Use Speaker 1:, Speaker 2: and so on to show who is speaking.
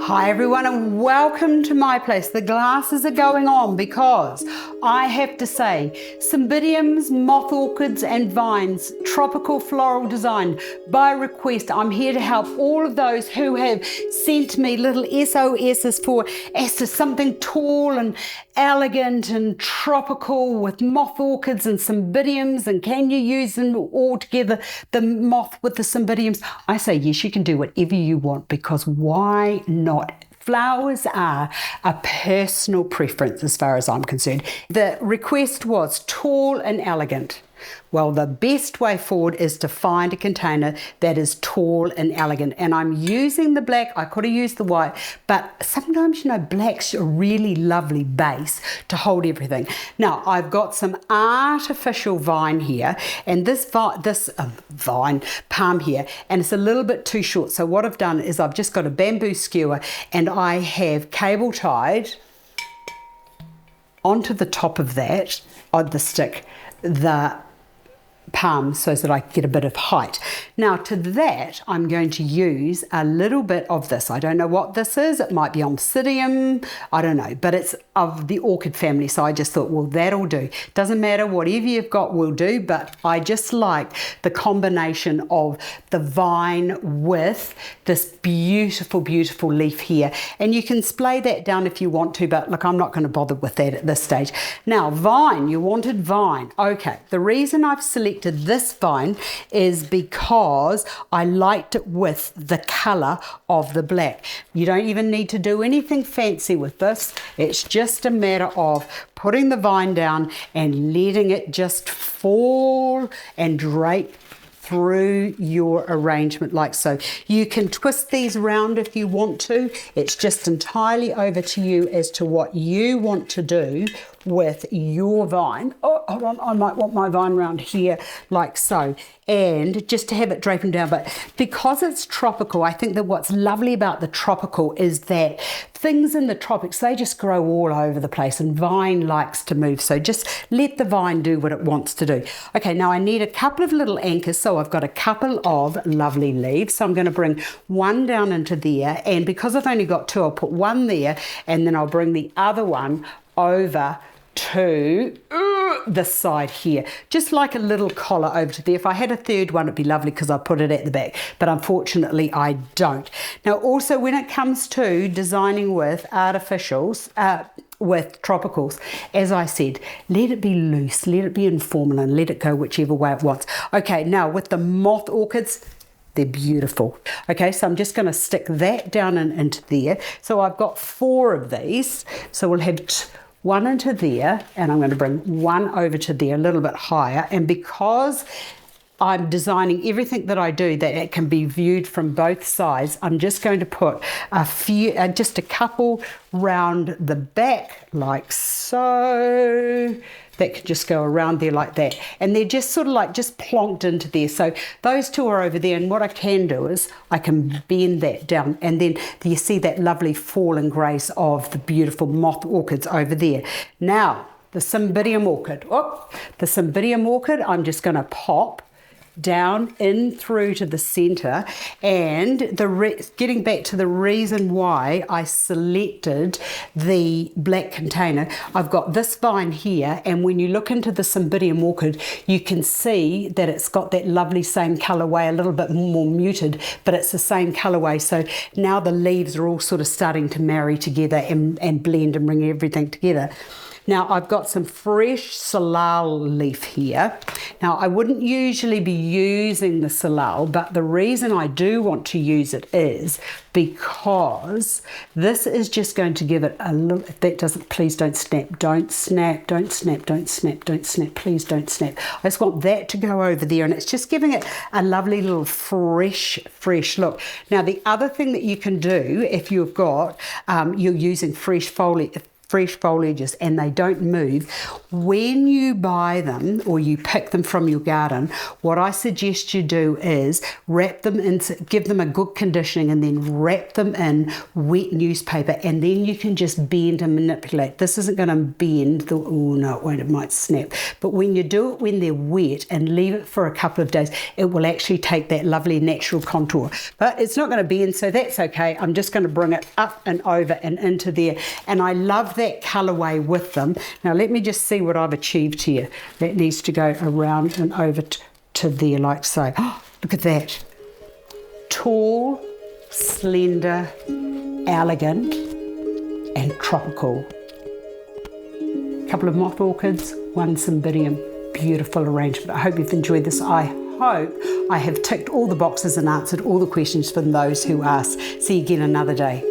Speaker 1: Hi everyone and welcome to my place. The glasses are going on because I have to say Cymbidiums, moth orchids and vines, tropical floral design by request. I'm here to help all of those who have sent me little SOSs for Astar, something tall and elegant and tropical with moth orchids and Cymbidiums, and can you use them all together, the moth with the Cymbidiums? I say yes, you can do whatever you want, because why not? Flowers are a personal preference as far as I'm concerned. The request was tall and elegant. Well, the best way forward is to find a container that is tall and elegant. And I'm using the black. I could have used the white, but sometimes, you know, black's a really lovely base to hold everything. Now, I've got some artificial vine here, and this vine palm here, and it's a little bit too short. So what I've done is I've just got a bamboo skewer, and I have cable tied onto the top of that, on the stick, the palm, so that I get a bit of height. Now to that I'm going to use a little bit of this. I don't know what this is. It might be Cymbidium, I don't know, but it's of the orchid family, so I just thought, well, that'll do. Doesn't matter, whatever you've got will do, but I just like the combination of the vine with this beautiful leaf here, and you can splay that down if you want to, but look, I'm not going to bother with that at this stage. Now vine, you wanted vine. Okay, the reason I've selected this vine is because I liked it with the color of the black. You don't even need to do anything fancy with this. It's just a matter of putting the vine down and letting it just fall and drape through your arrangement like so. You can twist these around if you want to. It's just entirely over to you as to what you want to do with your vine. Oh, hold on, I might want my vine around here like so, and just to have it draping down. But because it's tropical, I think that what's lovely about the tropical is that things in the tropics, they just grow all over the place, and vine likes to move, so just let the vine do what it wants to do. Okay, now I need a couple of little anchors, so I've got a couple of lovely leaves, so I'm going to bring one down into there, and because I've only got two, I'll put one there, and then I'll bring the other one over to the side here, just like a little collar over to there. If I had a third one, it'd be lovely because I put it at the back, but unfortunately I don't. Now also, when it comes to designing with artificials, with tropicals, as I said, let it be loose, let it be informal, and let it go whichever way it wants. Okay, now with the moth orchids, they're beautiful. Okay, so I'm just going to stick that down into there. So I've got 4 of these, so we'll have one into there, and I'm going to bring one over to there a little bit higher. And because I'm designing everything that I do that it can be viewed from both sides, I'm just going to put a few, just a couple round the back like so. That can just go around there like that, and they're just sort of like just plonked into there. So those 2 are over there, and what I can do is I can bend that down, and then you see that lovely fall and grace of the beautiful moth orchids over there. Now the Cymbidium orchid, I'm just going to pop down in through to the center, and getting back to the reason why I selected the black container, I've got this vine here, and when you look into the Cymbidium orchid, you can see that it's got that lovely same colorway, a little bit more muted, but it's the same colorway. So now the leaves are all sort of starting to marry together and blend and bring everything together. Now I've got some fresh salal leaf here. Now I wouldn't usually be using the salal, but the reason I do want to use it is because this is just going to give it a little, if that doesn't, please don't snap, don't snap, don't snap, don't snap, don't snap, please don't snap. I just want that to go over there, and it's just giving it a lovely little fresh look. Now the other thing that you can do if you've got, you're using fresh foliage, fresh foliages and they don't move, when you buy them or you pick them from your garden, what I suggest you do is wrap them in, give them a good conditioning and then wrap them in wet newspaper, and then you can just bend and manipulate. This isn't going to bend, oh no it won't, it might snap, but when you do it when they're wet and leave it for a couple of days, it will actually take that lovely natural contour. But it's not going to bend, so that's okay. I'm just going to bring it up and over and into there, and I love that colorway with them. Now let me just see what I've achieved here. That needs to go around and over to there like so. Oh, look at that. Tall, slender, elegant and tropical. A couple of moth orchids, one cymbidium. Beautiful arrangement. I hope you've enjoyed this. I hope I have ticked all the boxes and answered all the questions from those who asked. See you again another day.